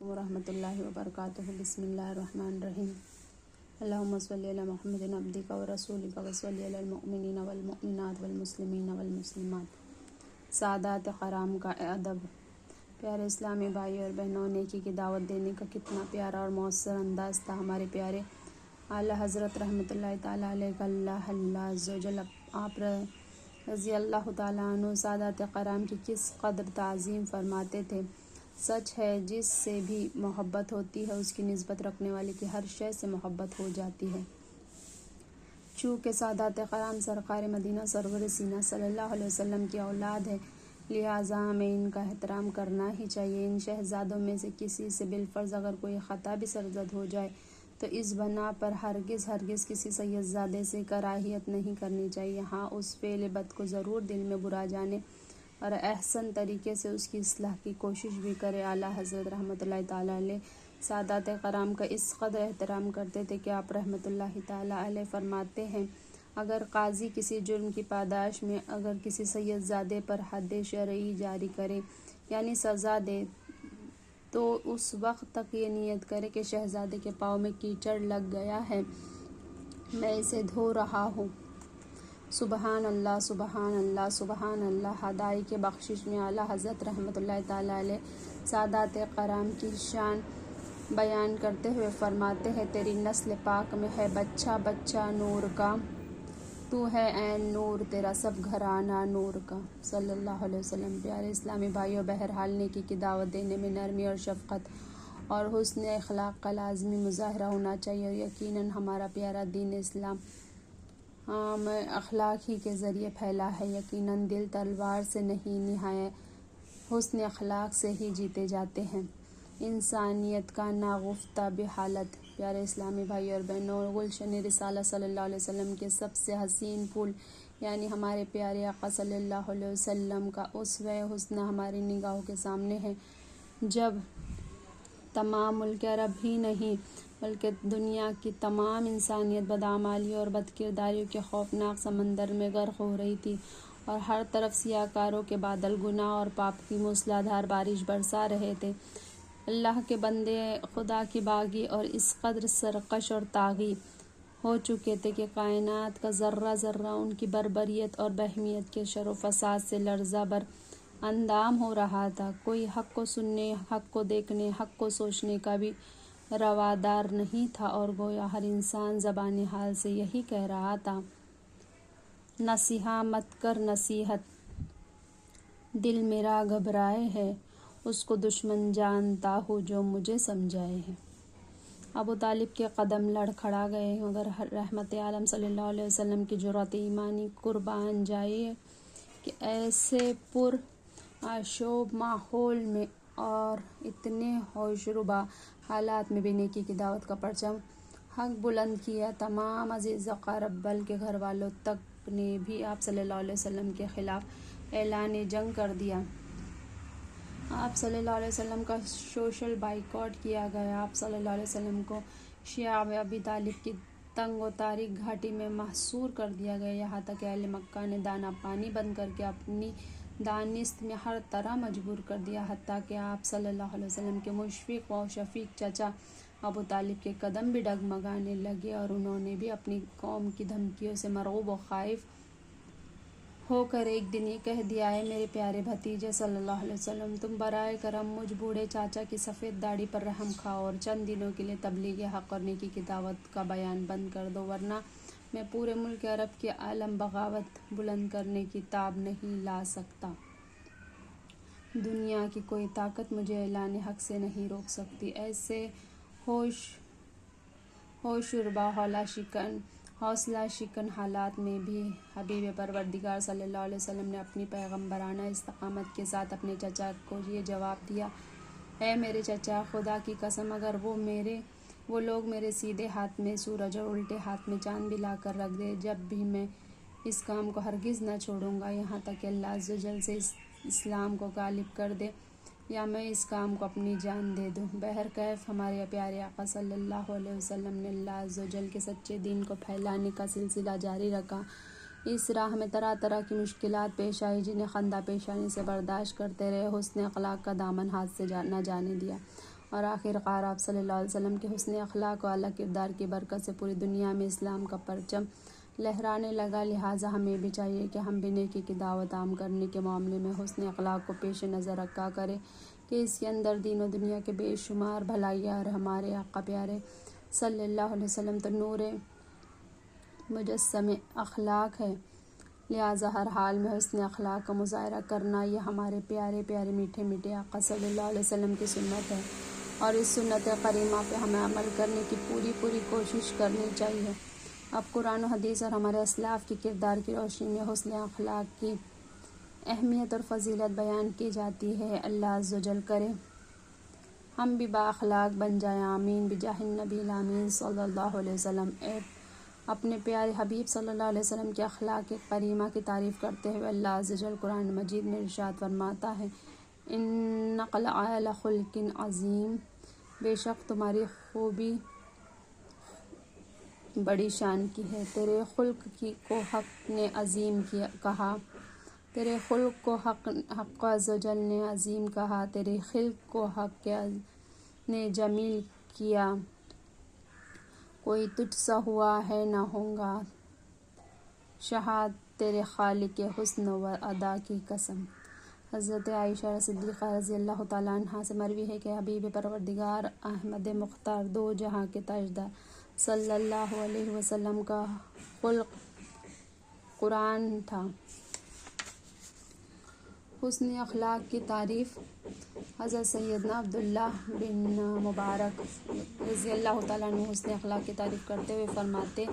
ورحمۃ اللہ وبرکاتہ۔ بسم اللہ الرحمن الرحیم۔ اللہم صلی علی محمد عبدک ورسولک وصلی علی المؤمنین والمؤمنات والمسلمین والمسلمات۔ سادات کرام کا ادب۔ پیارے اسلامی بھائی اور بہنوں، نیکی کی دعوت دینے کا کتنا پیارا اور مؤثر انداز تھا ہمارے پیارے اعلیٰ حضرت رحمۃ اللہ تعالیٰ علیہ کا۔ اللہ عز و جل آپ رضی اللہ تعالیٰ عنہ سادات کرام کی کس قدر تعظیم فرماتے تھے۔ سچ ہے، جس سے بھی محبت ہوتی ہے اس کی نسبت رکھنے والے کی ہر شے سے محبت ہو جاتی ہے۔ چونکہ سادات کرام سرکار مدینہ سرور سینہ صلی اللہ علیہ وسلم کی اولاد ہے، لہٰذا ہمیں ان کا احترام کرنا ہی چاہیے۔ ان شہزادوں میں سے کسی سے بالفرض اگر کوئی خطا بھی سرزد ہو جائے تو اس بنا پر ہرگز کسی سیدزادے سے کراہیت نہیں کرنی چاہیے۔ ہاں، اس فعل بد کو ضرور دل میں برا جانے اور احسن طریقے سے اس کی اصلاح کی کوشش بھی کرے۔ اعلیٰ حضرت رحمۃ اللہ تعالیٰ علیہ سادات کرام کا اس قدر احترام کرتے تھے کہ آپ رحمۃ اللہ تعالیٰ علیہ فرماتے ہیں، اگر قاضی کسی جرم کی پاداش میں اگر کسی سیدزادے پر حد شرعی جاری کرے یعنی سزا دے تو اس وقت تک یہ نیت کرے کہ شہزادے کے پاؤں میں کیچڑ لگ گیا ہے، میں اسے دھو رہا ہوں۔ سبحان اللہ، سبحان اللہ، سبحان اللہ۔ ہدائی کے بخشش میں اعلیٰ حضرت رحمۃ اللہ تعالیٰ علیہ سادات کرام کی شان بیان کرتے ہوئے فرماتے ہیں، تیری نسل پاک میں ہے بچہ بچہ نور کا، تو ہے عین نور، تیرا سب گھرانہ نور کا، صلی اللہ علیہ وسلم۔ پیارے اسلامی بھائیوں، بہرحال نیکی کی دعوت دینے میں نرمی اور شفقت اور حسن اخلاق کا لازمی مظاہرہ ہونا چاہیے، اور یقیناً ہمارا پیارا دین اسلام اخلاق ہی کے ذریعے پھیلا ہے۔ یقیناً دل تلوار سے نہیں، نہایت حسن اخلاق سے ہی جیتے جاتے ہیں۔ انسانیت کا ناگفتہ بحالت۔ پیارے اسلامی بھائی اور بہنوں، گلشن رسالہ صلی اللہ علیہ وسلم کے سب سے حسین پھول یعنی ہمارے پیارے آقا صلی اللہ علیہ وسلم کا اسوہ حسنہ ہماری نگاہوں کے سامنے ہے۔ جب تمام ملک عرب ہی نہیں بلکہ دنیا کی تمام انسانیت بدعمالی اور بدکرداریوں کے خوفناک سمندر میں غرق ہو رہی تھی اور ہر طرف سیاہ کاروں کے بادل گناہ اور پاپ کی موسلادھار بارش برسا رہے تھے، اللہ کے بندے خدا کی باغی اور اس قدر سرکش اور طاغی ہو چکے تھے کہ کائنات کا ذرہ ذرہ ان کی بربریت اور بہیمیت کے شر و فساد سے لرزہ بر اندام ہو رہا تھا۔ کوئی حق کو سننے، حق کو دیکھنے، حق کو سوچنے کا بھی روادار نہیں تھا، اور گویا ہر انسان زبان حال سے یہی کہہ رہا تھا، نصیحہ مت کر نصیحت، دل میرا گھبرائے ہے، اس کو دشمن جانتا ہوں جو مجھے سمجھائے ہے۔ ابو طالب کے قدم لڑکھڑا گئے، مگر رحمت عالم صلی اللہ علیہ وسلم کی جرأت ایمانی قربان جائے کہ ایسے پر آشوب ماحول میں اور اتنے ہوشربا حالات میں بھی نیکی کی دعوت کا پرچم حق بلند کیا۔ تمام عزیز اقارب بلکہ گھر والوں تک نے بھی آپ صلی اللہ علیہ وسلم کے خلاف اعلان جنگ کر دیا۔ آپ صلی اللہ علیہ وسلم کا سوشل بائیکاٹ کیا گیا، آپ صلی اللہ علیہ وسلم کو شیعہ ابی طالب کی تنگ و تاریک گھاٹی میں محصور کر دیا گیا، یہاں تک کہ اہل مکہ نے دانہ پانی بند کر کے اپنی دانست میں ہر طرح مجبور کر دیا، حتیٰ کہ آپ صلی اللہ علیہ وسلم کے مشفق و شفیق چچا ابو طالب کے قدم بھی ڈگمگانے لگے اور انہوں نے بھی اپنی قوم کی دھمکیوں سے مرعوب و خائف ہو کر ایک دن یہ کہہ دیا، اے میرے پیارے بھتیجے صلی اللہ علیہ وسلم، تم برائے کرم مجھ بوڑھے چاچا کی سفید داڑھی پر رحم کھاؤ اور چند دنوں کے لیے تبلیغ حق اور نیکی کی دعوت کا بیان بند کر دو، ورنہ میں پورے ملک عرب کے عالم بغاوت بلند کرنے کی تاب نہیں لا سکتا۔ دنیا کی کوئی طاقت مجھے اعلان حق سے نہیں روک سکتی۔ ایسے ہوشربا حوصلہ شکن حالات میں بھی حبیب پروردگار صلی اللہ علیہ وسلم نے اپنی پیغمبرانہ استقامت کے ساتھ اپنے چچا کو یہ جواب دیا، اے میرے چچا، خدا کی قسم اگر وہ لوگ میرے سیدھے ہاتھ میں سورج اور الٹے ہاتھ میں چاند بھی لا کر رکھ دے، جب بھی میں اس کام کو ہرگز نہ چھوڑوں گا یہاں تک کہ اللہ عز و جل سے اسلام کو غالب کر دے یا میں اس کام کو اپنی جان دے دوں۔ بہرکیف ہمارے پیارے آقا صلی اللہ علیہ وسلم نے اللہ عز و جل کے سچے دین کو پھیلانے کا سلسلہ جاری رکھا۔ اس راہ میں طرح طرح کی مشکلات پیش آئی جنہیں خندہ پیشانی سے برداشت کرتے رہے، حسن اخلاق کا دامن ہاتھ سے نہ جانے دیا اور آخر کار آپ صلی اللہ علیہ وسلم کے حسن اخلاق و اعلیٰ کردار کی برکت سے پوری دنیا میں اسلام کا پرچم لہرانے لگا۔ لہٰذا ہمیں بھی چاہیے کہ ہم بھی نیکی کی دعوت عام کرنے کے معاملے میں حسن اخلاق کو پیش نظر رکھا کریں کہ اس کے اندر دین و دنیا کے بے شمار بھلائیاں، اور ہمارے آقا پیارے صلی اللہ علیہ وسلم تو نور مجسم اخلاق ہے۔ لہٰذا ہر حال میں حسن اخلاق کا مظاہرہ کرنا یہ ہمارے پیارے پیارے میٹھے میٹھے آقا صلی اللہ علیہ وسلم کی سنت ہے، اور اس سنت کریمہ پہ ہمیں عمل کرنے کی پوری کوشش کرنی چاہیے۔ اب قرآن و حدیث اور ہمارے اسلاف کی کردار کی روشنی میں حسن اخلاق کی اہمیت اور فضیلت بیان کی جاتی ہے۔ اللہ عز و جل کرے ہم بھی بااخلاق بن جائیں، آمین بجاہ النبی الامین صلی اللہ علیہ وسلم۔ اپنے پیارے حبیب صلی اللہ علیہ وسلم کے اخلاق کریمہ کی تعریف کرتے ہوئے اللہ عز و جل قرآن مجید میں ارشاد فرماتا ہے، انک لعلی خلق عظیم، بے شک تمہاری خوبی بڑی شان کی ہے۔ تیرے خلق کو حق نے عظیم کہا، تیرے خلق کو حق عز و جل نے عظیم کہا، تیرے خلق کو حق نے جمیل کیا، کوئی تجھ سا ہوا ہے نہ ہوگا، شہاد تیرے خالق کے حسن و ادا کی قسم۔ حضرت عائشہ صدیقہ رضی اللہ تعالیٰ عنہا سے مروی ہے کہ حبیب پروردگار احمد مختار دو جہاں کے تاجدار صلی اللہ علیہ وسلم کا خلق قرآن تھا۔ حسن اخلاق کی تعریف حضرت سیدنا عبداللہ بن مبارک رضی اللہ تعالیٰ عنہ حسن اخلاق کی تعریف کرتے ہوئے فرماتے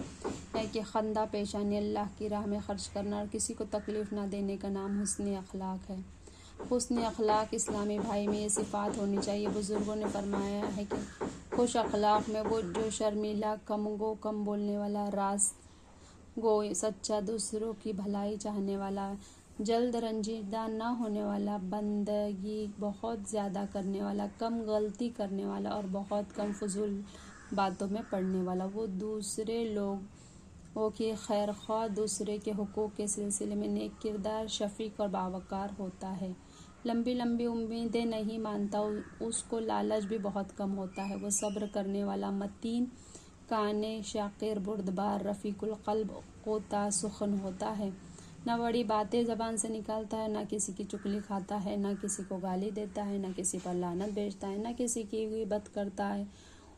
ہیں کہ خندہ پیشانی اللہ کی راہ میں خرچ کرنا اور کسی کو تکلیف نہ دینے کا نام حسن اخلاق ہے۔ حسن اخلاق اسلامی بھائی میں یہ صفات ہونی چاہیے۔ بزرگوں نے فرمایا ہے کہ خوش اخلاق میں وہ جو شرمیلا، کم گو، کم بولنے والا، راست گو، سچا، دوسروں کی بھلائی چاہنے والا، جلد رنجیدہ نہ ہونے والا، بندگی بہت زیادہ کرنے والا، کم غلطی کرنے والا اور بہت کم فضول باتوں میں پڑنے والا، وہ دوسرے لوگوں کی خیر خواہ، دوسرے کے حقوق کے سلسلے میں نیک کردار، شفیق اور باوقار ہوتا ہے، لمبی امیدیں نہیں مانتا، اس کو لالچ بھی بہت کم ہوتا ہے، وہ صبر کرنے والا، متین کانِ شاکر، بردبار، رفیق القلب، کوتا سخن ہوتا ہے، نہ بڑی باتیں زبان سے نکالتا ہے، نہ کسی کی چغلی کھاتا ہے، نہ کسی کو گالی دیتا ہے، نہ کسی پر لعنت بھیجتا ہے، نہ کسی کی غیبت کرتا ہے،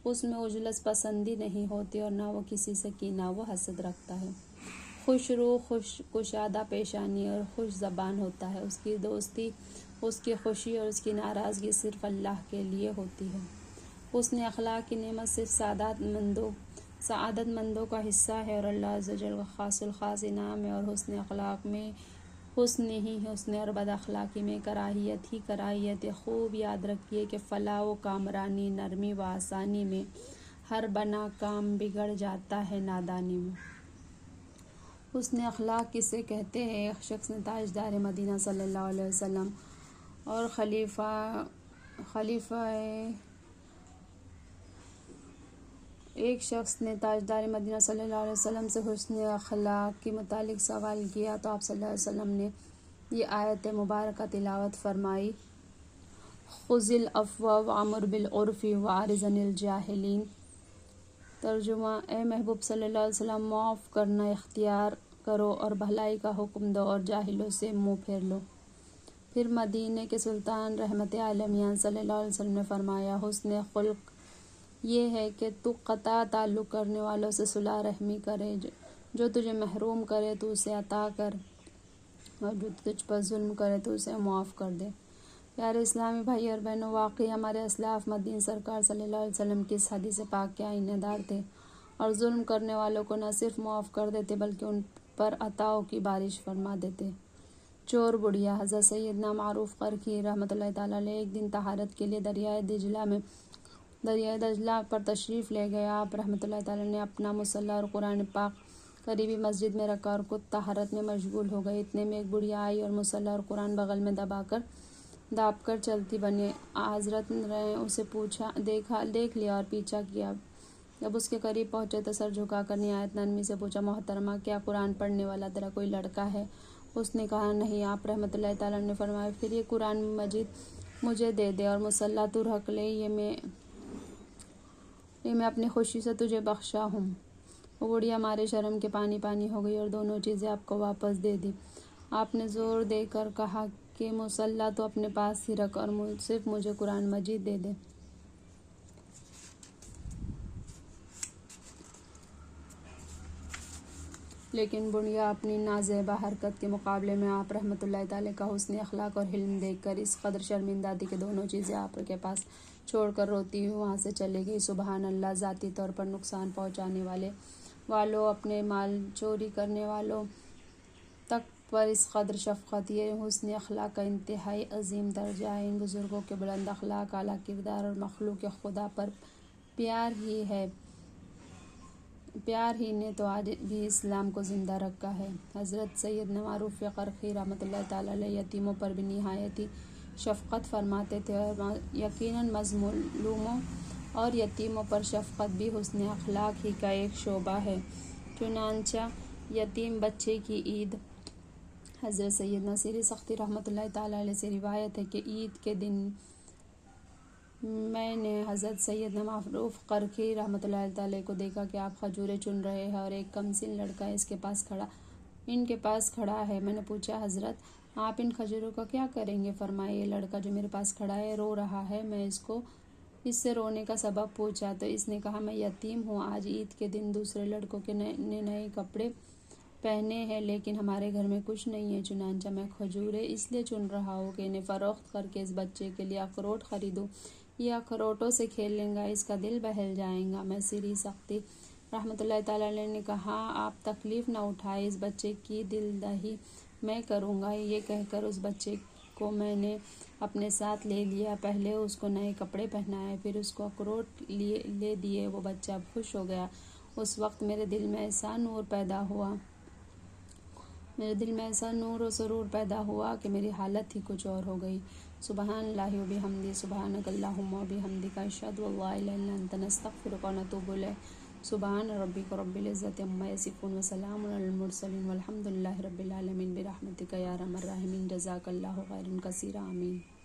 اس میں اجلس پسندی نہیں ہوتی، اور نہ وہ کسی سے کینہ و حسد رکھتا ہے، خوش روح، خوش کشادہ پیشانی اور خوش زبان ہوتا ہے، اس کی دوستی، اس کی خوشی اور اس کی ناراضگی صرف اللہ کے لیے ہوتی ہے۔ حسن اخلاق کی نعمت صرف سعادت مندوں کا حصہ ہے، اور اللہ عز و جل کا خاص الخاص انعام ہے، اور حسن اخلاق میں حسن اور بد اخلاقی میں کراہیت ہی کراہیت ہے۔ خوب یاد رکھیے کہ فلاح و کامرانی، نرمی و آسانی میں، ہر بنا کام بگڑ جاتا ہے نادانی میں۔ حسن اخلاق کسے کہتے ہیں؟ ایک شخص نے تاجدار مدینہ صلی اللہ علیہ وسلم اور ایک شخص نے تاجدار مدینہ صلی اللہ علیہ وسلم سے حسن اخلاق کے متعلق سوال کیا تو آپ صلی اللہ علیہ وسلم نے یہ آیت مبارکہ تلاوت فرمائی، خذ العفو وامر بالعرف واعرض عن الجاہلین۔ ترجمہ: اے محبوب صلی اللہ علیہ وسلم، معاف کرنا اختیار کرو اور بھلائی کا حکم دو اور جاہلوں سے منہ پھیر لو۔ پھر مدینہ کے سلطان رحمت عالمین صلی اللہ علیہ وسلم نے فرمایا، حسن خلق یہ ہے کہ تو قطع تعلق کرنے والوں سے صلح رحمی کرے، جو تجھے محروم کرے تو اسے عطا کر، اور جو تجھ پر ظلم کرے تو اسے معاف کر دے۔ پیارے اسلامی بھائی اور بہنوں، واقعی ہمارے اسلاف مدین سرکار صلی اللہ علیہ وسلم کی اس حدیث پاک کے آئینہ دار تھے، اور ظلم کرنے والوں کو نہ صرف معاف کر دیتے بلکہ ان پر عطاؤں کی بارش فرما دیتے۔ چور بڑھیا حضرت سیدنا معروف قرخی رحمۃ اللہ تعالیٰ علیہ ایک دن طہارت کے لیے دریائے دجلہ پر تشریف لے گئے۔ آپ رحمۃ اللہ تعالیٰ نے اپنا مصلی اور قرآن پاک قریبی مسجد میں رکھا اور خود طہارت میں مشغول ہو گئے۔ اتنے میں ایک بڑھیا آئی اور مصلی اور قرآن بغل میں داب کر چلتی بنی۔ حضرت نے اسے دیکھ لیا اور پیچھا کیا۔ جب اس کے قریب پہنچے تو سر جھکا کر نہایت نرمی سے پوچھا، محترمہ، کیا قرآن پڑھنے والا تیرا کوئی لڑکا ہے؟ اس نے کہا، نہیں۔ آپ رحمۃ اللہ تعالیٰ نے فرمایا، پھر یہ قرآن مجید مجھے دے دے اور مصلی تو رکھ لے، یہ میں یہ میں اپنی خوشی سے تجھے بخشا ہوں۔ وہ بڑھیا مارے شرم کے پانی پانی ہو گئی اور دونوں چیزیں آپ کو واپس دے دی۔ آپ نے زور دے کر کہا کہ مصلی تو اپنے پاس ہی رکھ اور صرف مجھے قرآن مجید دے دے۔ لیکن بڑھیا اپنی نازیبا حرکت کے مقابلے میں آپ رحمۃ اللہ تعالیٰ کا حسن اخلاق اور حلم دیکھ کر اس قدر شرمندہ تھی کہ دونوں چیزیں آپ کے پاس چھوڑ کر روتی ہوئی وہاں سے چلی گئی۔ سبحان اللہ، ذاتی طور پر نقصان پہنچانے والوں، اپنے مال چوری کرنے والوں تک پر اس قدر شفقت، یہ حسن اخلاق کا انتہائی عظیم درجہ ہے۔ ان بزرگوں کے بلند اخلاق، اعلیٰ کردار اور مخلوق خدا پر پیار ہی نے تو آج بھی اسلام کو زندہ رکھا ہے۔ حضرت سیدنا معروف قرخی رحمۃ اللہ تعالیٰ علیہ یتیموں پر بھی نہایتی شفقت فرماتے تھے اور یقیناً مظلوموں اور یتیموں پر شفقت بھی حسن اخلاق ہی کا ایک شعبہ ہے۔ چنانچہ یتیم بچے کی عید، حضرت سیدنا سیری سختی رحمۃ اللہ تعالیٰ علیہ سے روایت ہے کہ عید کے دن میں نے حضرت سیدنا معروف قرخی رحمۃ اللہ تعالیٰ کو دیکھا کہ آپ کھجوریں چن رہے ہیں اور ایک کمسن لڑکا ان کے پاس کھڑا ہے۔ میں نے پوچھا، حضرت آپ ان کھجوروں کا کیا کریں گے؟ فرمایا، یہ لڑکا جو میرے پاس کھڑا ہے رو رہا ہے۔ میں اس سے رونے کا سبب پوچھا تو اس نے کہا، میں یتیم ہوں، آج عید کے دن دوسرے لڑکوں کے نئے کپڑے پہنے ہیں لیکن ہمارے گھر میں کچھ نہیں ہے، چنانچہ میں کھجوریں اس لیے چن رہا ہوں کہ انہیں فروخت کر کے اس بچے کے لیے اخروٹ خریدوں، یہ اخروٹوں سے کھیلے گا، اس کا دل بہل جائے گا۔ میں سیری سختی رحمۃ اللہ تعالیٰ علیہ نے کہا، آپ تکلیف نہ اٹھائیں، اس بچے کی دل دہی میں کروں گا۔ یہ کہہ کر اس بچے کو میں نے اپنے ساتھ لے لیا، پہلے اس کو نئے کپڑے پہنائے، پھر اس کو اخروٹ لے دیے۔ وہ بچہ خوش ہو گیا۔ اس وقت میرے دل میں ایسا نور و سرور پیدا ہوا کہ میری حالت ہی کچھ اور ہو گئی۔ سبحان اللہ و بحمدہ، سبحانک اللہم و بحمدک، اشہد ان لا الہ الا انت، نستغفرک و نتوب الیک۔ سبحان ربک رب العزۃ عما یصفون وسلام علی المرسلین والحمد للہ رب العالمین، برحمتک یا ارحم الراحمین۔ جزاک اللہ خیرا کثیرا، آمین۔